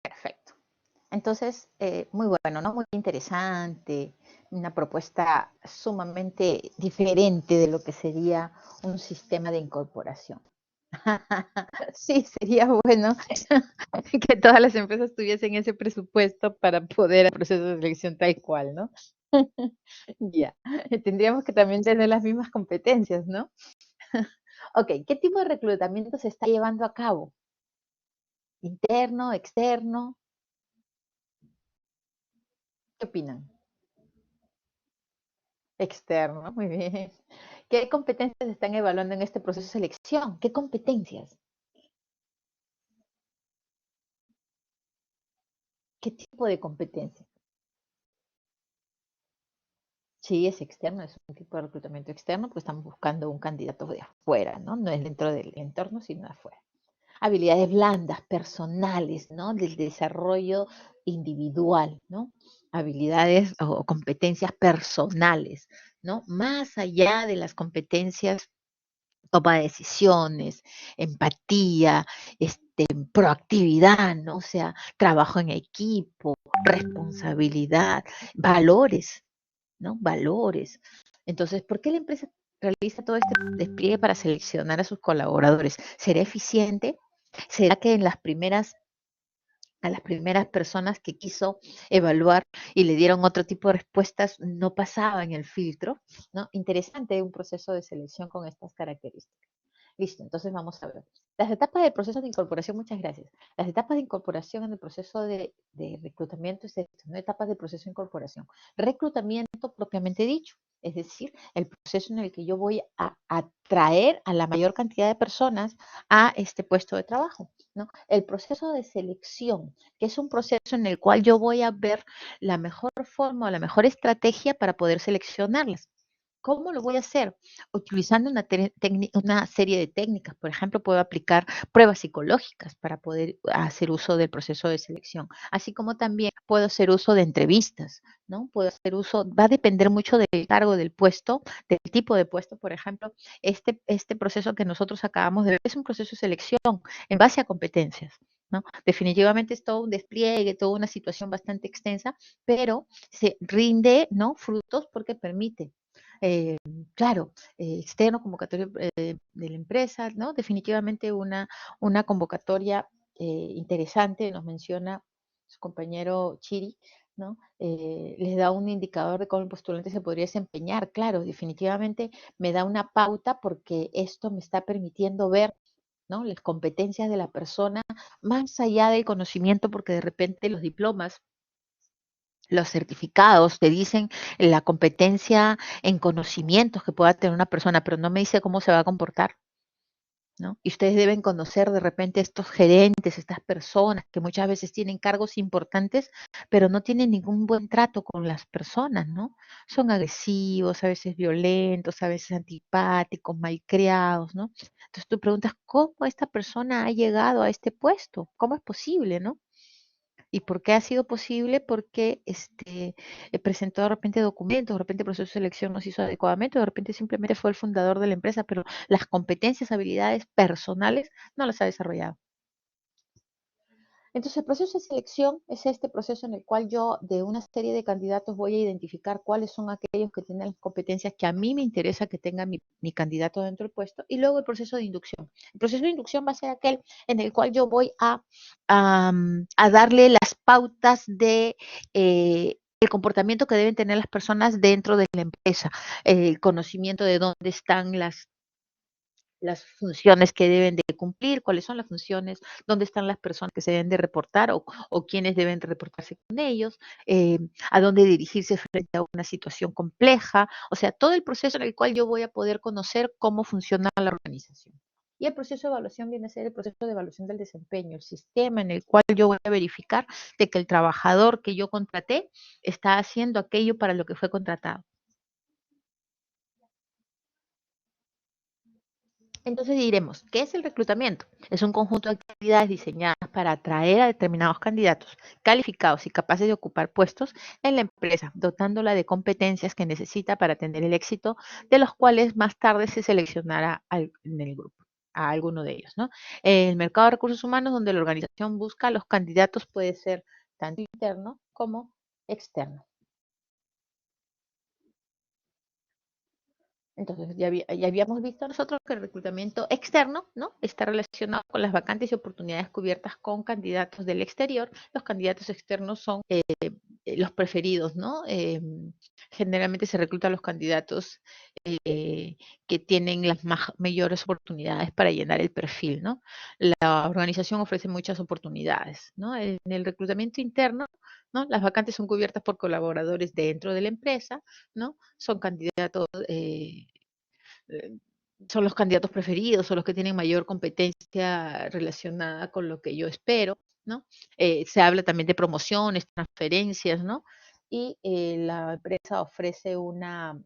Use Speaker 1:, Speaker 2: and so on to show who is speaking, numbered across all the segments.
Speaker 1: Perfecto. Entonces, muy bueno, ¿no? Muy interesante, una propuesta sumamente diferente de lo que sería un sistema de incorporación. Sí, sería bueno que todas las empresas tuviesen ese presupuesto para poder hacer el proceso de selección tal cual, ¿no? Ya, tendríamos que también tener las mismas competencias, ¿no? Ok, ¿qué tipo de reclutamiento se está llevando a cabo? ¿Interno, externo? ¿Qué opinan? Externo, muy bien. ¿Qué competencias se están evaluando en este proceso de selección? ¿Qué competencias? ¿Qué tipo de competencias? Sí, es externo, es un tipo de reclutamiento externo, porque estamos buscando un candidato de afuera, ¿no? No es dentro del entorno, sino de afuera. Habilidades blandas, personales, ¿no? Del desarrollo individual, ¿no? Habilidades o competencias personales, ¿no? Más allá de las competencias, toma de decisiones, empatía, proactividad, ¿no? O sea, trabajo en equipo, responsabilidad, valores, ¿no? Valores. Entonces, ¿por qué la empresa realiza todo este despliegue para seleccionar a sus colaboradores? ¿Será eficiente? ¿Será que en a las primeras personas que quiso evaluar y le dieron otro tipo de respuestas no pasaba en el filtro? ¿No? Interesante un proceso de selección con estas características. Listo, entonces vamos a ver. Las etapas del proceso de incorporación, muchas gracias. Las etapas de incorporación en el proceso de reclutamiento es esto, ¿no? Etapas del proceso de incorporación. Reclutamiento propiamente dicho, es decir, el proceso en el que yo voy a atraer a la mayor cantidad de personas a este puesto de trabajo, ¿no? El proceso de selección, que es un proceso en el cual yo voy a ver la mejor forma o la mejor estrategia para poder seleccionarlas. ¿Cómo lo voy a hacer? Utilizando una serie de técnicas. Por ejemplo, puedo aplicar pruebas psicológicas para poder hacer uso del proceso de selección, así como también puedo hacer uso de entrevistas, ¿no? Puedo hacer uso, va a depender mucho del cargo del puesto, del tipo de puesto. Por ejemplo, este proceso que nosotros acabamos de ver es un proceso de selección en base a competencias, ¿no? Definitivamente es todo un despliegue, toda una situación bastante extensa, pero se rinde, ¿no? Frutos porque permite eh, claro, externo, convocatoria de la empresa, ¿no? Definitivamente una convocatoria interesante, nos menciona su compañero Chiri, ¿no? Les da un indicador de cómo el postulante se podría desempeñar. Claro, definitivamente me da una pauta porque esto me está permitiendo ver, ¿no? Las competencias de la persona más allá del conocimiento, porque de repente los diplomas, los certificados te dicen la competencia en conocimientos que pueda tener una persona, pero no me dice cómo se va a comportar, ¿no? Y ustedes deben conocer de repente estos gerentes, estas personas que muchas veces tienen cargos importantes, pero no tienen ningún buen trato con las personas, ¿no? Son agresivos, a veces violentos, a veces antipáticos, malcriados, ¿no? Entonces tú preguntas, ¿cómo esta persona ha llegado a este puesto? ¿Cómo es posible, no? ¿Y por qué ha sido posible? Porque presentó de repente documentos, de repente el proceso de selección no se hizo adecuadamente, de repente simplemente fue el fundador de la empresa, pero las competencias, habilidades personales no las ha desarrollado. Entonces, el proceso de selección es este proceso en el cual yo de una serie de candidatos voy a identificar cuáles son aquellos que tienen las competencias que a mí me interesa que tenga mi candidato dentro del puesto, y luego el proceso de inducción. El proceso de inducción va a ser aquel en el cual yo voy a darle las pautas de el comportamiento que deben tener las personas dentro de la empresa, el conocimiento de dónde están las funciones que deben de cumplir, cuáles son las funciones, dónde están las personas que se deben de reportar o quiénes deben de reportarse con ellos, a dónde dirigirse frente a una situación compleja, o sea, todo el proceso en el cual yo voy a poder conocer cómo funciona la organización. Y el proceso de evaluación viene a ser el proceso de evaluación del desempeño, el sistema en el cual yo voy a verificar de que el trabajador que yo contraté está haciendo aquello para lo que fue contratado. Entonces diremos, ¿qué es el reclutamiento? Es un conjunto de actividades diseñadas para atraer a determinados candidatos calificados y capaces de ocupar puestos en la empresa, dotándola de competencias que necesita para tener el éxito, de los cuales más tarde se seleccionará en el grupo a alguno de ellos, ¿no? El mercado de recursos humanos, donde la organización busca a los candidatos, puede ser tanto interno como externo. Entonces, ya habíamos visto nosotros que el reclutamiento externo, ¿no? Está relacionado con las vacantes y oportunidades cubiertas con candidatos del exterior. Los candidatos externos son los preferidos, ¿no? Generalmente se recluta a los candidatos que tienen las mayores oportunidades para llenar el perfil, ¿no? La organización ofrece muchas oportunidades, ¿no? En el reclutamiento interno, ¿no? Las vacantes son cubiertas por colaboradores dentro de la empresa, ¿no? Son candidatos eh, son los candidatos preferidos, son los que tienen mayor competencia relacionada con lo que yo espero, ¿no? Se habla también de promociones, transferencias, ¿no? Y la empresa ofrece una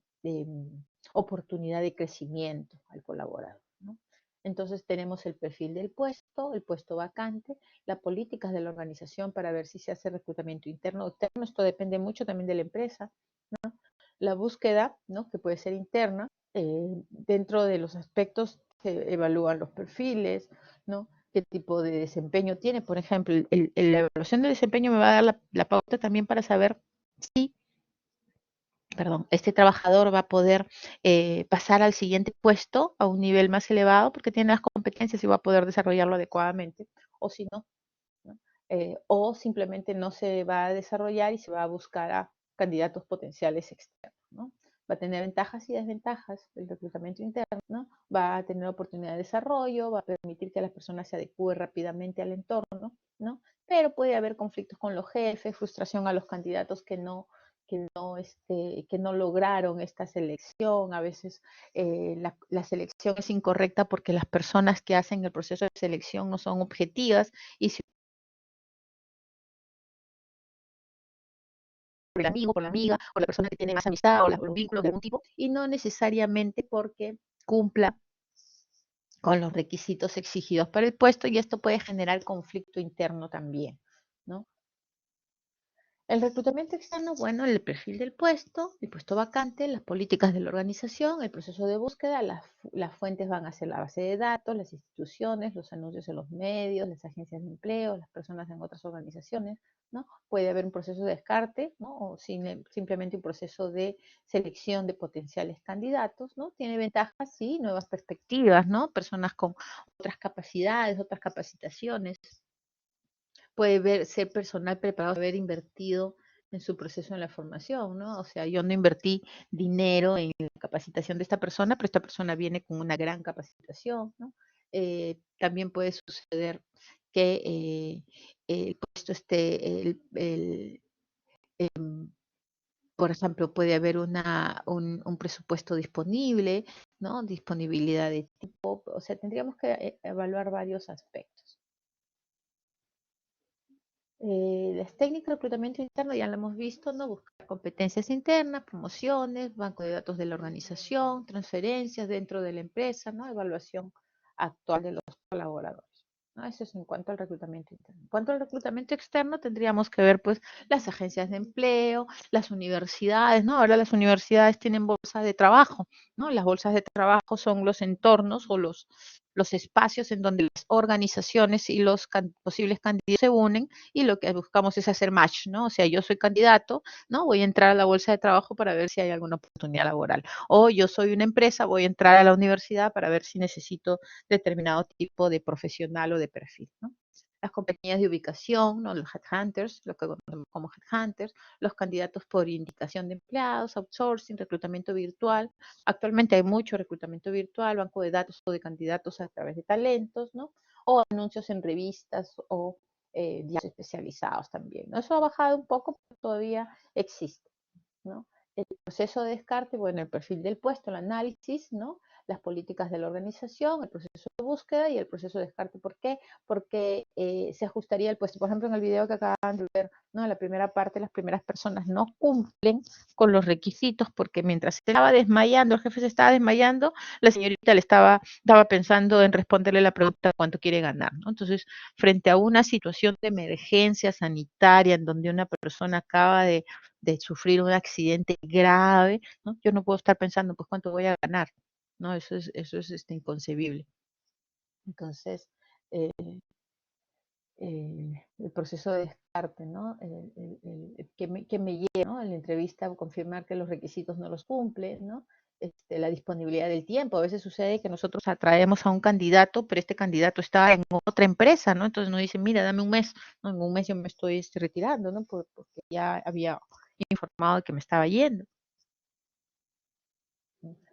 Speaker 1: oportunidad de crecimiento al colaborador, ¿no? Entonces tenemos el perfil del puesto, el puesto vacante, las políticas de la organización para ver si se hace reclutamiento interno o externo. Esto depende mucho también de la empresa, ¿no? La búsqueda, ¿no? Que puede ser interna, dentro de los aspectos se evalúan los perfiles, ¿no? Qué tipo de desempeño tiene. Por ejemplo, la evaluación de desempeño me va a dar la pauta también para saber si, perdón, este trabajador va a poder pasar al siguiente puesto a un nivel más elevado porque tiene las competencias y va a poder desarrollarlo adecuadamente, o si no, ¿no? O simplemente no se va a desarrollar y se va a buscar a candidatos potenciales externos, ¿no? Va a tener ventajas y desventajas el reclutamiento interno, ¿no? Va a tener oportunidad de desarrollo, va a permitir que las personas se adecúen rápidamente al entorno, ¿no? Pero puede haber conflictos con los jefes, frustración a los candidatos que no lograron esta selección. A veces la selección es incorrecta porque las personas que hacen el proceso de selección no son objetivas y si por el amigo, por la amiga, o la persona que tiene más amistad o los vínculos de algún tipo, y no necesariamente porque cumpla con los requisitos exigidos para el puesto, y esto puede generar conflicto interno también, ¿no? El reclutamiento externo, bueno, el perfil del puesto, el puesto vacante, las políticas de la organización, el proceso de búsqueda, las fuentes van a ser la base de datos, las instituciones, los anuncios en los medios, las agencias de empleo, las personas en otras organizaciones, ¿no? Puede haber un proceso de descarte, ¿no? O simplemente un proceso de selección de potenciales candidatos, ¿no? Tiene ventajas, sí, nuevas perspectivas, ¿no? Personas con otras capacidades, otras capacitaciones, puede ser personal preparado, haber invertido en su proceso en la formación, ¿no? O sea, yo no invertí dinero en la capacitación de esta persona, pero esta persona viene con una gran capacitación, ¿no? También puede suceder que el puesto esté, por ejemplo, puede haber un presupuesto disponible, ¿no? Disponibilidad de tipo, o sea, tendríamos que evaluar varios aspectos. Las técnicas de reclutamiento interno ya lo hemos visto, ¿no? Buscar competencias internas, promociones, banco de datos de la organización, transferencias dentro de la empresa, ¿no? Evaluación actual de los colaboradores, ¿no? Eso es en cuanto al reclutamiento interno. En cuanto al reclutamiento externo, tendríamos que ver, pues, las agencias de empleo, las universidades, ¿no? Ahora las universidades tienen bolsas de trabajo, ¿no? Las bolsas de trabajo son los entornos o los espacios en donde las organizaciones y los posibles candidatos se unen y lo que buscamos es hacer match, ¿no? O sea, yo soy candidato, ¿no? Voy a entrar a la bolsa de trabajo para ver si hay alguna oportunidad laboral. O yo soy una empresa, voy a entrar a la universidad para ver si necesito determinado tipo de profesional o de perfil, ¿no? Las compañías de ubicación, ¿no? Los headhunters, lo que conocemos como headhunters, los candidatos por indicación de empleados, outsourcing, reclutamiento virtual. Actualmente hay mucho reclutamiento virtual, banco de datos o de candidatos a través de talentos, ¿no? O anuncios en revistas o diarios especializados también, ¿no? Eso ha bajado un poco, pero todavía existe, ¿no? El proceso de descarte, bueno, el perfil del puesto, el análisis, ¿no? las políticas de la organización, el proceso de búsqueda y el proceso de descarte. ¿Por qué? Porque se ajustaría el puesto. Por ejemplo, en el video que acaban de ver, ¿no? En la primera parte, las primeras personas no cumplen con los requisitos porque mientras se estaba desmayando, el jefe se estaba desmayando, la señorita estaba pensando en responderle la pregunta cuánto quiere ganar, ¿no? Entonces, frente a una situación de emergencia sanitaria en donde una persona acaba de sufrir un accidente grave, ¿no? Yo no puedo estar pensando, pues, cuánto voy a ganar, ¿no? Eso es inconcebible. Entonces, eh, el proceso de descarte, ¿no? Que me lleva, ¿no? En la entrevista a confirmar que los requisitos no los cumple, ¿no? La disponibilidad del tiempo. A veces sucede que nosotros atraemos a un candidato, pero este candidato está en otra empresa, ¿no? Entonces nos dicen, mira, dame un mes, ¿no? En un mes yo me estoy retirando, ¿no? Porque ya había informado de que me estaba yendo.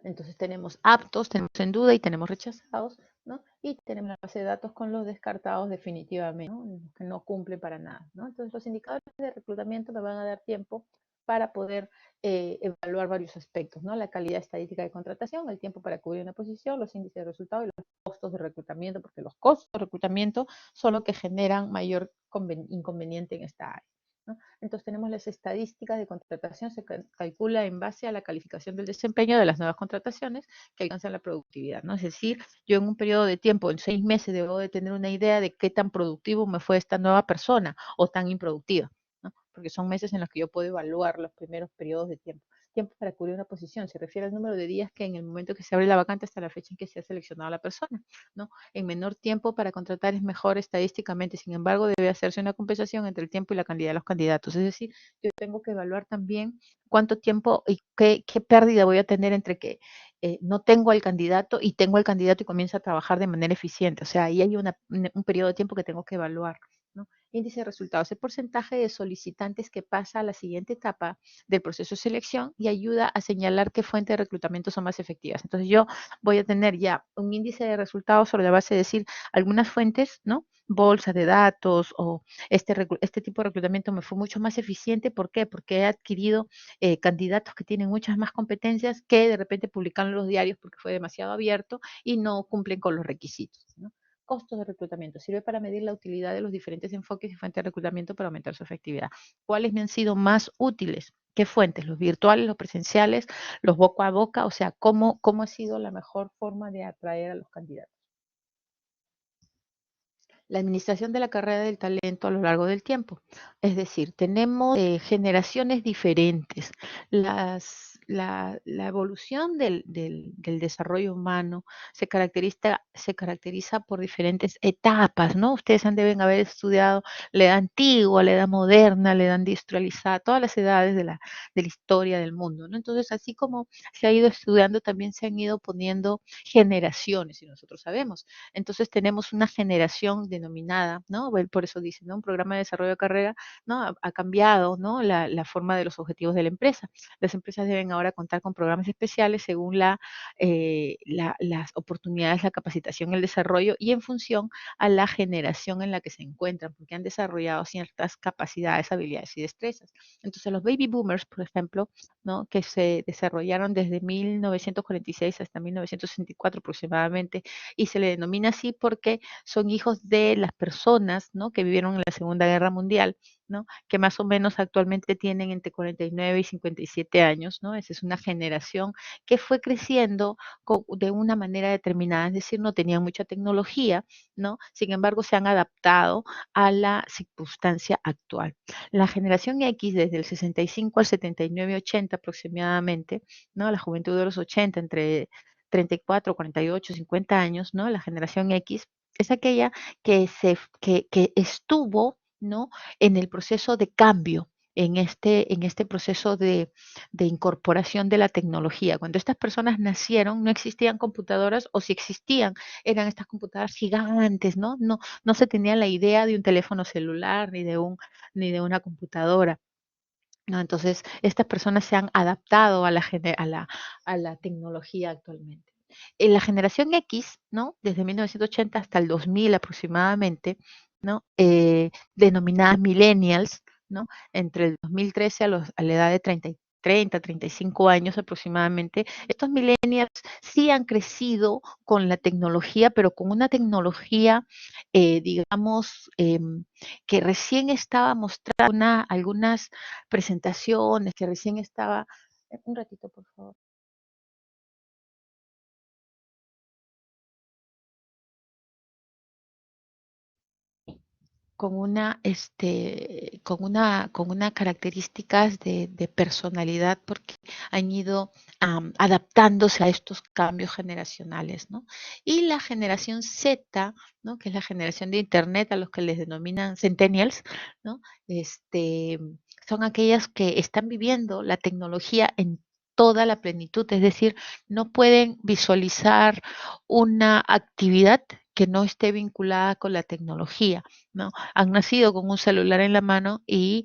Speaker 1: Entonces tenemos aptos, tenemos en duda y tenemos rechazados, ¿no? Y tenemos la base de datos con los descartados definitivamente, ¿no? Los que no cumplen para nada, ¿no? Entonces los indicadores de reclutamiento me van a dar tiempo para poder evaluar varios aspectos, ¿no? La calidad estadística de contratación, el tiempo para cubrir una posición, los índices de resultados y los costos de reclutamiento, porque los costos de reclutamiento son los que generan mayor inconveniente en esta área, ¿no? Entonces tenemos las estadísticas de contratación, se calcula en base a la calificación del desempeño de las nuevas contrataciones que alcanzan la productividad, ¿no? Es decir, yo en un periodo de tiempo, en 6 meses, debo de tener una idea de qué tan productivo me fue esta nueva persona o tan improductiva, ¿no? Porque son meses en los que yo puedo evaluar los primeros periodos de tiempo. Tiempo para cubrir una posición, se refiere al número de días que en el momento que se abre la vacante hasta la fecha en que se ha seleccionado a la persona, ¿no? En menor tiempo para contratar es mejor estadísticamente, sin embargo, debe hacerse una compensación entre el tiempo y la calidad de los candidatos. Es decir, yo tengo que evaluar también cuánto tiempo y qué pérdida voy a tener entre que no tengo al candidato y tengo al candidato y comienza a trabajar de manera eficiente. O sea, ahí hay un periodo de tiempo que tengo que evaluar, ¿no? Índice de resultados, el porcentaje de solicitantes que pasa a la siguiente etapa del proceso de selección y ayuda a señalar qué fuentes de reclutamiento son más efectivas. Entonces yo voy a tener ya un índice de resultados sobre la base de decir algunas fuentes, ¿no? Bolsa de datos o este tipo de reclutamiento me fue mucho más eficiente. ¿Por qué? Porque he adquirido candidatos que tienen muchas más competencias que de repente publican en los diarios porque fue demasiado abierto y no cumplen con los requisitos, ¿no? Costos de reclutamiento. Sirve para medir la utilidad de los diferentes enfoques y fuentes de reclutamiento para aumentar su efectividad. ¿Cuáles me han sido más útiles? ¿Qué fuentes? ¿Los virtuales, los presenciales, los boca a boca? O sea, ¿cómo ha sido la mejor forma de atraer a los candidatos? La administración de la carrera del talento a lo largo del tiempo. Es decir, tenemos generaciones diferentes. La evolución del desarrollo humano se caracteriza por diferentes etapas, ¿no? Ustedes deben haber estudiado la edad antigua, la edad moderna, la edad industrializada, todas las edades de la historia del mundo, ¿no? Entonces, así como se ha ido estudiando, también se han ido poniendo generaciones, y nosotros sabemos. Entonces tenemos una generación denominada, ¿no? Por eso dice, ¿no? Un programa de desarrollo de carrera, ¿no? Ha cambiado, ¿no? La forma de los objetivos de la empresa. Las empresas deben ahora contar con programas especiales según las oportunidades, la capacitación, el desarrollo y en función a la generación en la que se encuentran, porque han desarrollado ciertas capacidades, habilidades y destrezas. Entonces los baby boomers, por ejemplo, ¿no? Que se desarrollaron desde 1946 hasta 1964 aproximadamente, y se le denomina así porque son hijos de las personas, ¿no? Que vivieron en la Segunda Guerra Mundial, ¿no? Que más o menos actualmente tienen entre 49 y 57 años, ¿no? Esa es una generación que fue creciendo de una manera determinada, es decir, no tenían mucha tecnología, ¿no? Sin embargo, se han adaptado a la circunstancia actual. La generación X, desde el 65 al 79, 80 aproximadamente, ¿no? La juventud de los 80, entre 34, 48, 50 años, ¿no? La generación X es aquella que estuvo, ¿no? En el proceso de cambio, en este proceso de incorporación de la tecnología. Cuando estas personas nacieron, no existían computadoras, o si existían, eran estas computadoras gigantes, ¿no? No se tenía la idea de un teléfono celular ni de una computadora, ¿no? Entonces, estas personas se han adaptado a la tecnología actualmente. En la generación X, ¿no? Desde 1980 hasta el 2000 aproximadamente, ¿no? Denominadas millennials, ¿no? Entre el 2013 a la edad de 30, 35 años aproximadamente, estos millennials sí han crecido con la tecnología, pero con una tecnología, digamos, que recién estaba mostrando algunas presentaciones, que recién estaba... Un ratito, por favor. Con una características de personalidad porque han ido adaptándose a estos cambios generacionales, ¿no? Y la generación Z, ¿no? Que es la generación de Internet, a los que les denominan centennials, ¿no? Este, son aquellas que están viviendo la tecnología en toda la plenitud, es decir, no pueden visualizar una actividad que no esté vinculada con la tecnología, ¿no? Han nacido con un celular en la mano y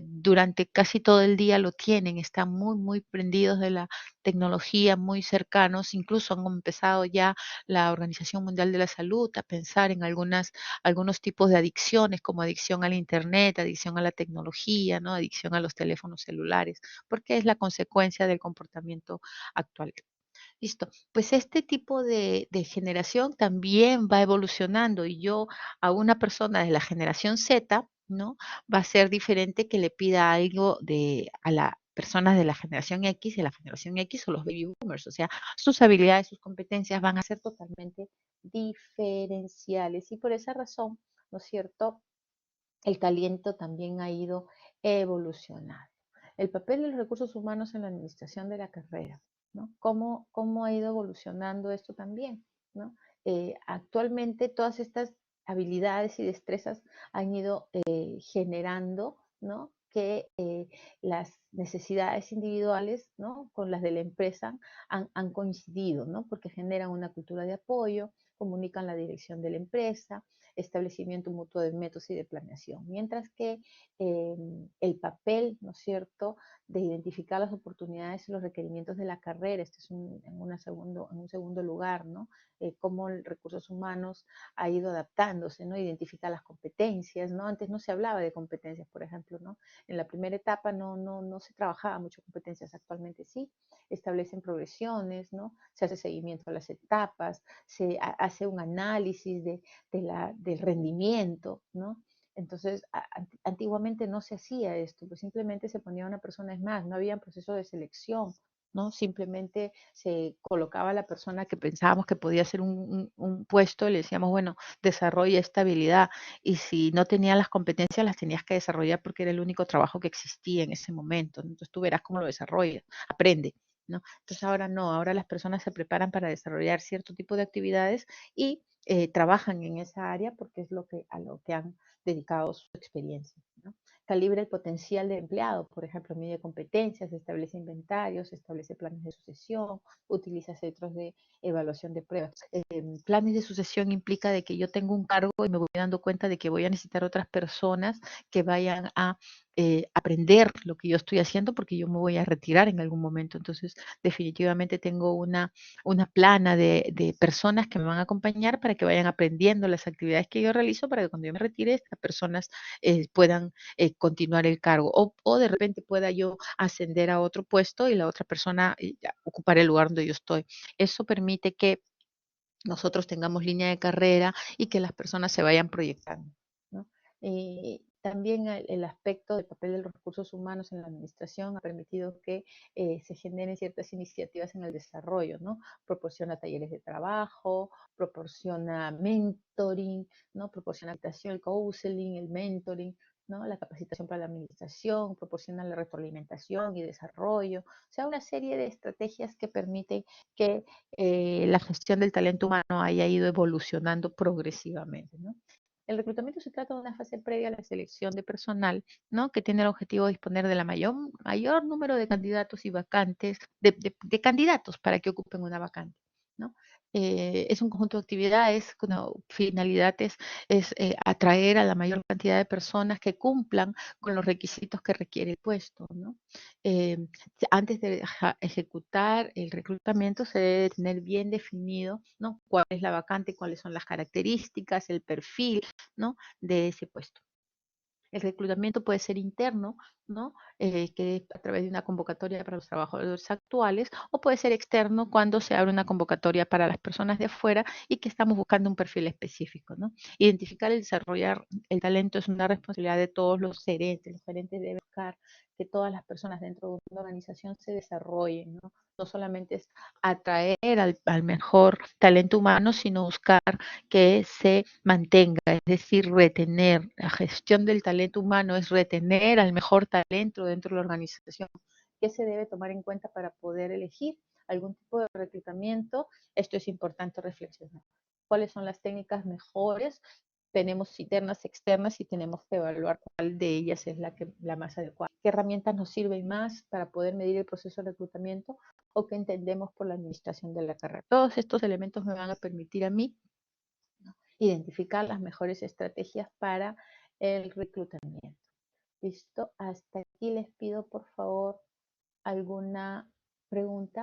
Speaker 1: durante casi todo el día lo tienen, están muy, muy prendidos de la tecnología, muy cercanos, incluso han empezado ya la Organización Mundial de la Salud a pensar en algunos tipos de adicciones, como adicción al Internet, adicción a la tecnología, ¿no? Adicción a los teléfonos celulares, porque es la consecuencia del comportamiento actual. Listo. Pues este tipo de generación también va evolucionando y yo a una persona de la generación Z, ¿no? Va a ser diferente que le pida algo a las personas de la generación X, de la generación X o los baby boomers. O sea, sus habilidades, sus competencias van a ser totalmente diferenciales y por esa razón, ¿no es cierto? El talento también ha ido evolucionando. El papel de los recursos humanos en la administración de la carrera, ¿no? ¿Cómo ha ido evolucionando esto también, ¿no? Actualmente todas estas habilidades y destrezas han ido generando, ¿no? Que las necesidades individuales, ¿no? Con las de la empresa han coincidido, ¿no? Porque generan una cultura de apoyo, comunican la dirección de la empresa, establecimiento mutuo de métodos y de planeación. Mientras que eh, el papel, ¿no es cierto?, de identificar las oportunidades y los requerimientos de la carrera, este es en un segundo lugar, ¿no? Cómo el recursos humanos ha ido adaptándose, ¿no? Identifica las competencias, ¿no? Antes no se hablaba de competencias, por ejemplo, ¿no? En la primera etapa no se trabajaba mucho competencias, actualmente sí, establecen progresiones, ¿no? Se hace seguimiento a las etapas, se hace un análisis del rendimiento, ¿no? Entonces, antiguamente no se hacía esto, pues simplemente se ponía una persona, es más, no había un proceso de selección, ¿no? Simplemente se colocaba a la persona que pensábamos que podía hacer un puesto y le decíamos, bueno, desarrolla esta habilidad y si no tenía las competencias las tenías que desarrollar porque era el único trabajo que existía en ese momento, ¿no? Entonces tú verás cómo lo desarrollas, aprende, ¿no? Entonces ahora no, ahora las personas se preparan para desarrollar cierto tipo de actividades y trabajan en esa área porque es a lo que han dedicado su experiencia, ¿no? Calibra el potencial del empleado, por ejemplo, mide competencias, establece inventarios, establece planes de sucesión, utiliza centros de evaluación de pruebas. Planes de sucesión implica de que yo tengo un cargo y me voy dando cuenta de que voy a necesitar otras personas que vayan a aprender lo que yo estoy haciendo porque yo me voy a retirar en algún momento. Entonces, definitivamente tengo una plana de personas que me van a acompañar para que vayan aprendiendo las actividades que yo realizo para que cuando yo me retire, estas personas puedan continuar el cargo o de repente pueda yo ascender a otro puesto y la otra persona ocupar el lugar donde yo estoy. Eso permite que nosotros tengamos línea de carrera y que las personas se vayan proyectando, ¿no? También el aspecto del papel de los recursos humanos en la administración ha permitido que se generen ciertas iniciativas en el desarrollo, ¿no? Proporciona talleres de trabajo, proporciona mentoring, ¿no? Proporciona habitación, el counseling, el mentoring, ¿no? La capacitación para la administración, proporciona la retroalimentación y desarrollo, o sea, una serie de estrategias que permiten que la gestión del talento humano haya ido evolucionando progresivamente, ¿no? El reclutamiento se trata de una fase previa a la selección de personal, ¿no? Que tiene el objetivo de disponer de la mayor número de candidatos y vacantes, de candidatos para que ocupen una vacante, ¿no? Es un conjunto de actividades cuya finalidad es atraer a la mayor cantidad de personas que cumplan con los requisitos que requiere el puesto, ¿no? Eh, Antes de ejecutar el reclutamiento se debe tener bien definido, ¿no? Cuál es la vacante, cuáles son las características, el perfil, ¿no? De ese puesto. El reclutamiento puede ser interno, ¿no? Que es a través de una convocatoria para los trabajadores actuales, o puede ser externo cuando se abre una convocatoria para las personas de afuera y que estamos buscando un perfil específico, ¿no? Identificar y desarrollar el talento es una responsabilidad de todos los gerentes. Los gerentes deben buscar que todas las personas dentro de una organización se desarrollen, ¿no? No solamente es atraer al mejor talento humano, sino buscar que se mantenga, es decir, retener. La gestión del talento humano es retener al mejor talento dentro de la organización. ¿Qué se debe tomar en cuenta para poder elegir algún tipo de reclutamiento? Esto es importante reflexionar. ¿Cuáles son las técnicas mejores? Tenemos internas, externas y tenemos que evaluar cuál de ellas es la más adecuada. ¿Qué herramientas nos sirven más para poder medir el proceso de reclutamiento o qué entendemos por la administración de la carrera? Todos estos elementos me van a permitir a mí identificar las mejores estrategias para el reclutamiento. ¿Listo? Hasta aquí les pido por favor alguna pregunta.